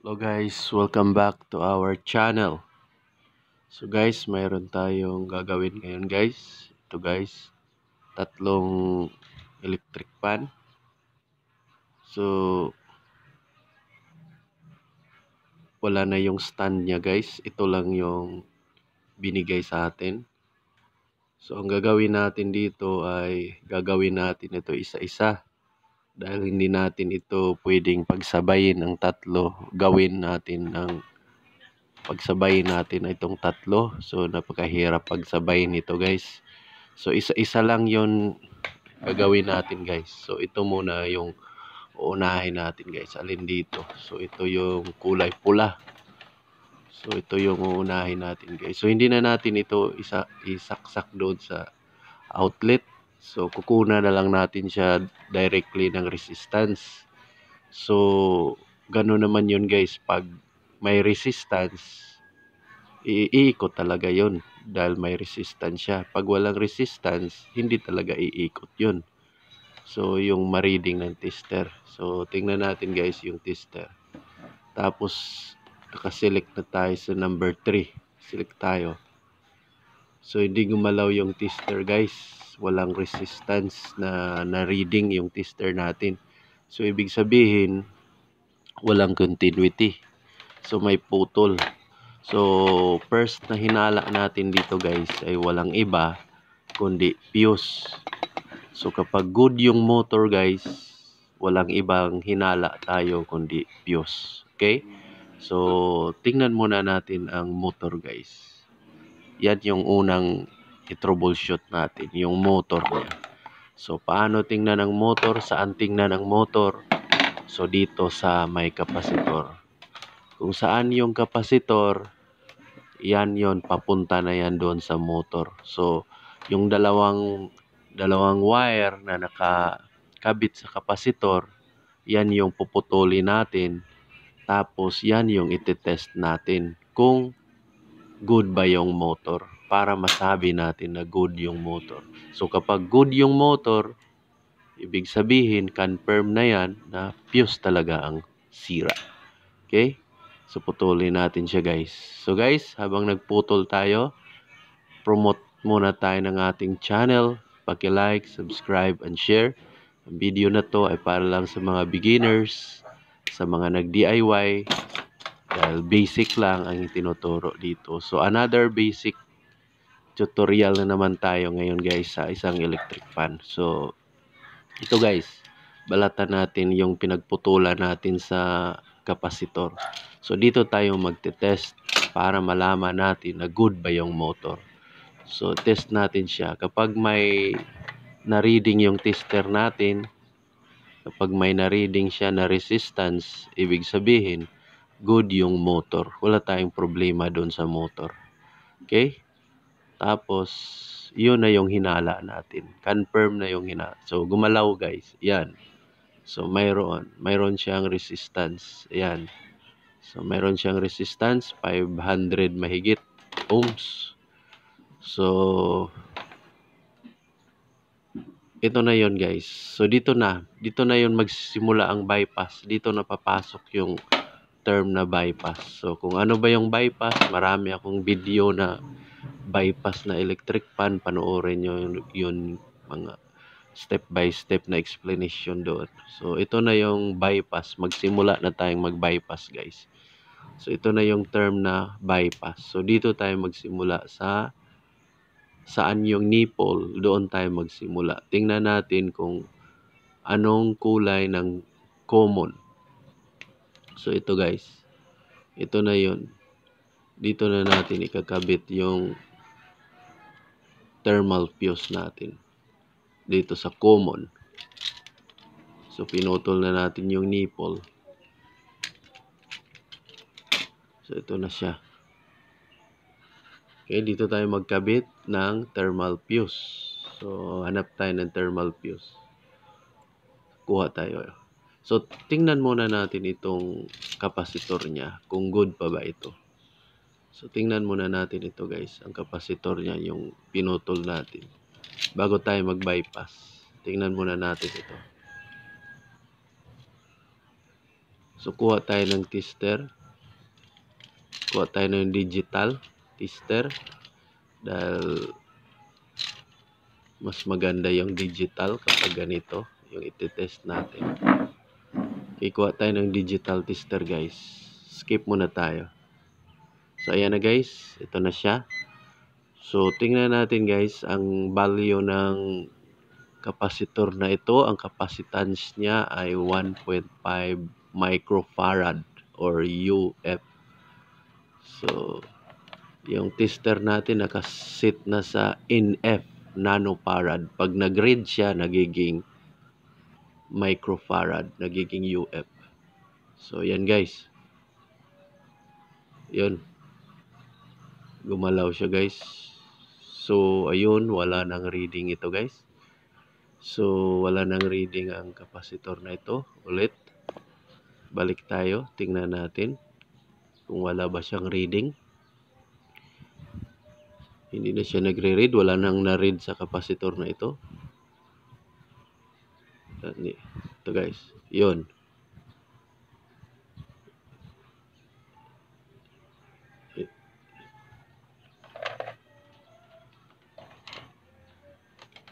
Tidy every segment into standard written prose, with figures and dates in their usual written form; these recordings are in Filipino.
Hello guys, welcome back to our channel. So guys, mayroon tayong gagawin ngayon guys. Ito guys, tatlong electric fan. So wala na yung stand niya guys. Ito lang yung binigay sa atin. So ang gagawin natin dito ay gagawin natin ito isa-isa. Dahil hindi natin ito pwedeng pagsabayin ang tatlo. Gawin natin ng pagsabayin natin itong tatlo. So napakahirap pagsabayin ito guys. So isa-isa lang yon gagawin natin guys. So ito muna yung uunahin natin guys. Alin dito? So ito yung kulay pula. So ito yung uunahin natin guys. So hindi na natin ito isaksak doon sa outlet. So kukuna na lang natin siya directly ng resistance. So gano'n naman yun guys. Pag may resistance, iikot talaga yon dahil may resistance siya. Pag walang resistance, hindi talaga iikot yun. So, yung ma-reading ng tester. So, tingnan natin guys yung tester. Tapos, nakaselect na tayo sa number 3. Select tayo. So, hindi gumalaw yung tester guys. Walang resistance na reading yung tester natin. So, ibig sabihin, walang continuity. So, may putol. So, first na hinala natin dito guys ay walang iba kundi fuse. So, kapag good yung motor guys, walang ibang hinala tayo kundi fuse. Okay? So, tingnan muna natin ang motor guys. Yan yung unang i-troubleshoot natin, yung motor niya. So, paano tingnan ang motor? Saan tingnan ang motor? So, dito sa may kapasitor. Kung saan yung kapasitor, yan yon papunta na yan doon sa motor. So, yung dalawang wire na nakakabit sa kapasitor, yan yung puputulin natin. Tapos, yan yung itetest natin kung good ba yung motor para masabi natin na good yung motor. So, kapag good yung motor, ibig sabihin, confirm na yan na fuse talaga ang sira. Okay? So, putulin natin siya guys. So guys, habang nagputol tayo, promote muna tayo ng ating channel. Paki-like, subscribe, and share. Ang video na to ay para lang sa mga beginners, sa mga nag-DIY, dahil basic lang ang tinuturo dito. So, another basic tutorial na naman tayo ngayon guys sa isang electric fan. So, ito guys, balatan natin yung pinagputulan natin sa kapasitor. So, dito tayo magte-test para malaman natin na good ba yung motor. So, test natin siya. Kapag may na-reading yung tester natin, kapag may na-reading siya na resistance, ibig sabihin, good yung motor. Wala tayong problema doon sa motor. Okay? Tapos, yun na yung hinala natin. Confirm na yung hinala. So, gumalaw guys. Yan. So, mayroon siyang resistance. Ayan. So, mayroon siyang resistance, 500 mahigit ohms. So, ito na yon guys. So, dito na yon magsisimula ang bypass. Dito na papasok yung term na bypass. So, kung ano ba yung bypass, marami akong video na bypass na electric fan. Panoorin nyo yun mga step by step na explanation doon. So, ito na yung bypass. Magsimula na tayong mag-bypass guys. So, ito na yung term na bypass. So, dito tayo magsimula sa saan yung nipple, doon tayo magsimula. Tingnan natin kung anong kulay ng common. So, ito guys. Ito na yun. Dito na natin ikakabit yung thermal fuse natin. Dito sa common. So, pinutol na natin yung nipple. So, ito na siya. Okay, dito tayo magkabit ng thermal fuse. So, hanap tayo ng thermal fuse. Kuha tayo. So, tingnan muna natin itong kapasitor niya. Kung good pa ba ito. So, tingnan muna natin ito guys. Ang kapasitor niya, yung pinutol natin. Bago tayo mag-bypass. Tingnan muna natin ito. So, kuha tayo ng tester. Kuha tayo ng digital tester. Dahil mas maganda yung digital kapag ganito yung iti-test natin. Okay, kuha tayo ng digital tester guys. Skip muna tayo. So, ayan na guys. Ito na siya. So, tingnan natin guys ang value ng capacitor na ito. Ang capacitance niya ay 1.5 microfarad or UF. So, yung tester natin nakasit na sa NF, nanofarad. Pag nag-read siya, nagiging microfarad, nagiging UF. So, yan guys. Yun. Gumalaw siya guys. So, ayun, wala nang reading ito guys. So, wala nang reading ang capacitor na ito. Ulit. Balik tayo. Tingnan natin kung wala ba siyang reading. Hindi na siya nagre-read. Wala nang na-read sa capacitor na ito. Ito guys. Yun.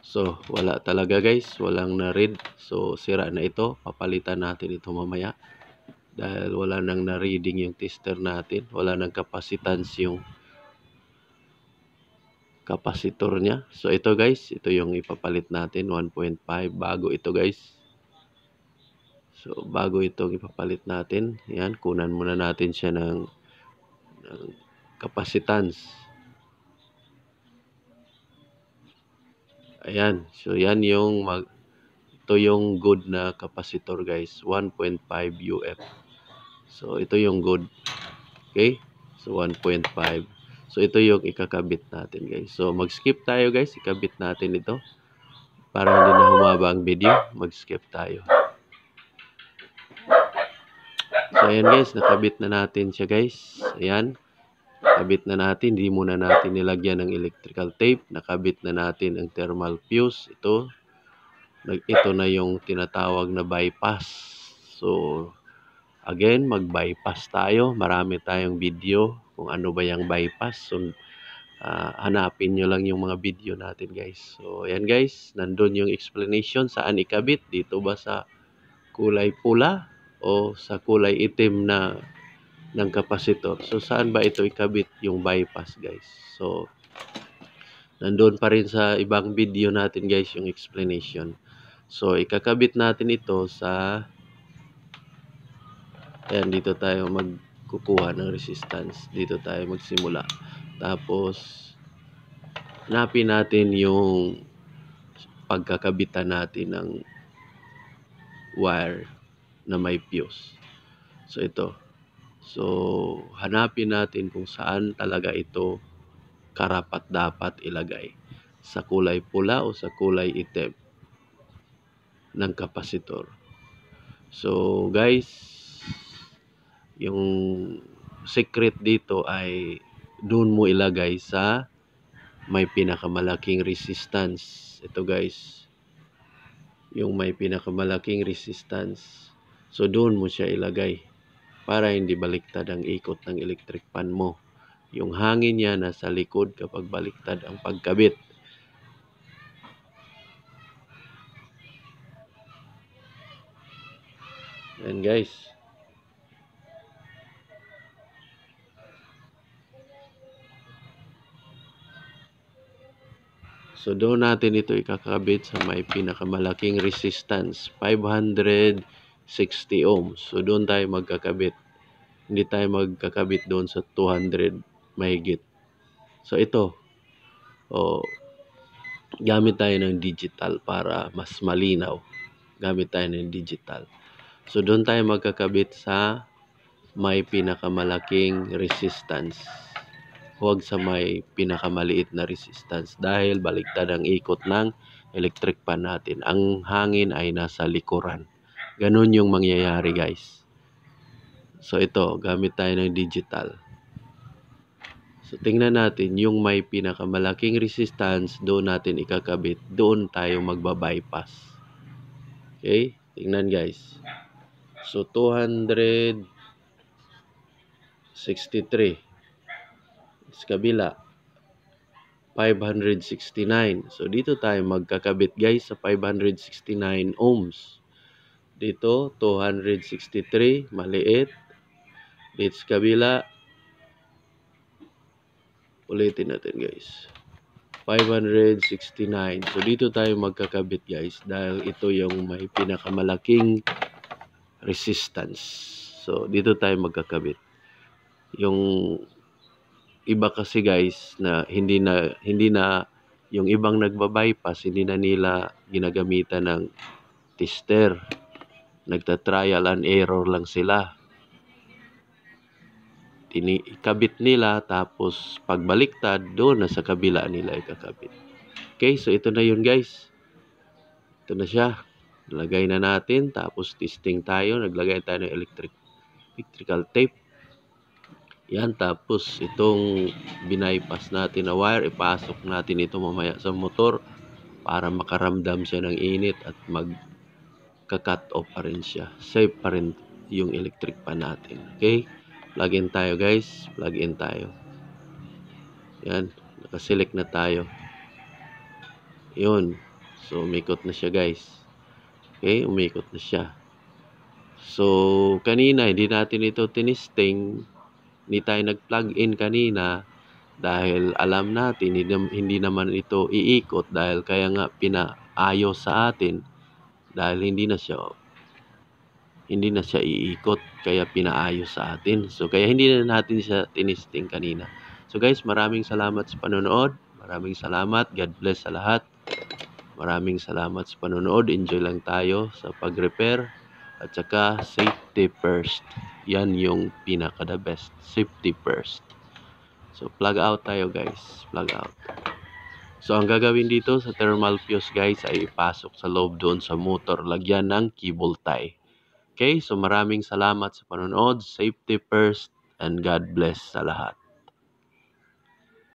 So, wala talaga guys. Walang na-read. So, sira na ito. Papalitan natin ito mamaya. Dahil wala nang na-reading yung tester natin. Wala nang capacitance yung capacitor niya. So, ito guys. Ito yung ipapalit natin. 1.5. Bago ito guys. So, bago itong ipapalit natin. Yan. Kunan muna natin siya ng capacitance. Ayan. So, yan yung ito yung good na capacitor guys. 1.5 UF. So, ito yung good. Okay? So, 1.5. So, ito yung ikakabit natin guys. So, mag-skip tayo guys. Ikabit natin ito. Para hindi na humaba ang video. Mag-skip tayo. So, ayan guys. Nakabit na natin siya guys. Ayan. Kabit na natin. Hindi muna natin nilagyan ng electrical tape. Nakabit na natin ang thermal fuse. Ito na yung tinatawag na bypass. So, again, mag-bypass tayo. Marami tayong video kung ano ba yung bypass. So, hanapin nyo lang yung mga video natin guys. So, ayan guys. Nandun yung explanation saan ikabit. Dito ba sa kulay pula o sa kulay itim na ng capacitor. So, saan ba ito ikabit yung bypass guys? So, nandun pa rin sa ibang video natin guys yung explanation. So, ikakabit natin ito sa ayan, dito tayo magkukuha ng resistance. Dito tayo magsimula. Tapos, hanapin natin yung pagkakabitan natin ng wire na may fuse. So, ito. So, hanapin natin kung saan talaga ito karapat-dapat ilagay. Sa kulay pula o sa kulay itim ng kapasitor. So, guys, yung secret dito ay doon mo ilagay sa may pinakamalaking resistance. Ito guys, yung may pinakamalaking resistance. So, doon mo siya ilagay para hindi baliktad ang ikot ng electric fan mo. Yung hangin niya nasa likod kapag baliktad ang pagkabit. Yan guys. So, doon natin ito ikakabit sa may pinakamalaking resistance, 560 ohms. So, doon tayo magkakabit. Hindi tayo magkakabit doon sa 200 mahigit. So, ito. Gamit tayo ng digital para mas malinaw. Gamit tayo ng digital. So, doon tayo magkakabit sa may pinakamalaking resistance. Huwag sa may pinakamaliit na resistance dahil baliktad ang ikot ng electric fan natin. Ang hangin ay nasa likuran. Ganun yung mangyayari guys. So ito, gamit tayo ng digital. So tingnan natin yung may pinakamalaking resistance, doon natin ikakabit. Doon tayo magbabypass. Okay? Tingnan guys. So 263. Sa kabila 569. So dito tayo magkakabit guys sa 569 ohms. Dito 263, maliit. Dito sa kabila, ulitin natin guys. 569. So dito tayo magkakabit guys dahil ito yung may pinakamalaking resistance. So dito tayo magkakabit. Yung iba kasi guys na hindi na yung ibang nagba-bypass, hindi na nila ginagamitan ng tester. Nagta-trial and error lang sila. Ikabit nila tapos pagbaliktad doon na sa kabila nila ikakabit. Okay, so ito na yun guys. Ito na siya. Nalagay na natin tapos testing tayo. Naglagay tayo ng electrical tape. Yan, tapos itong binaypass natin na wire, ipasok natin ito mamaya sa motor para makaramdam siya ng init at magka-cut off pa rin siya. Safe pa rin yung electric pan natin. Okay? Plug in tayo guys. Plug in tayo. Yan. Nakaselect na tayo. Yun. So, umikot na siya guys. Okay? Umikot na siya. So, kanina, hindi natin ito tinisting. Hindi tayo nag-plug in kanina dahil alam natin hindi naman ito iikot dahil kaya nga pinaayos sa atin dahil hindi na siya iikot kaya pinaayos sa atin. So kaya hindi na natin siya tinisting kanina. So guys, maraming salamat sa panonood. Maraming salamat. God bless sa lahat. Maraming salamat sa panonood. Enjoy lang tayo sa pag-repair. At saka, safety first. Yan yung pinaka-the best. Safety first. So, plug out tayo guys. Plug out. So, ang gagawin dito sa thermal fuse guys ay ipasok sa loob doon sa motor. Lagyan ng cable tie. Okay? So, maraming salamat sa panonood. Safety first. And God bless sa lahat.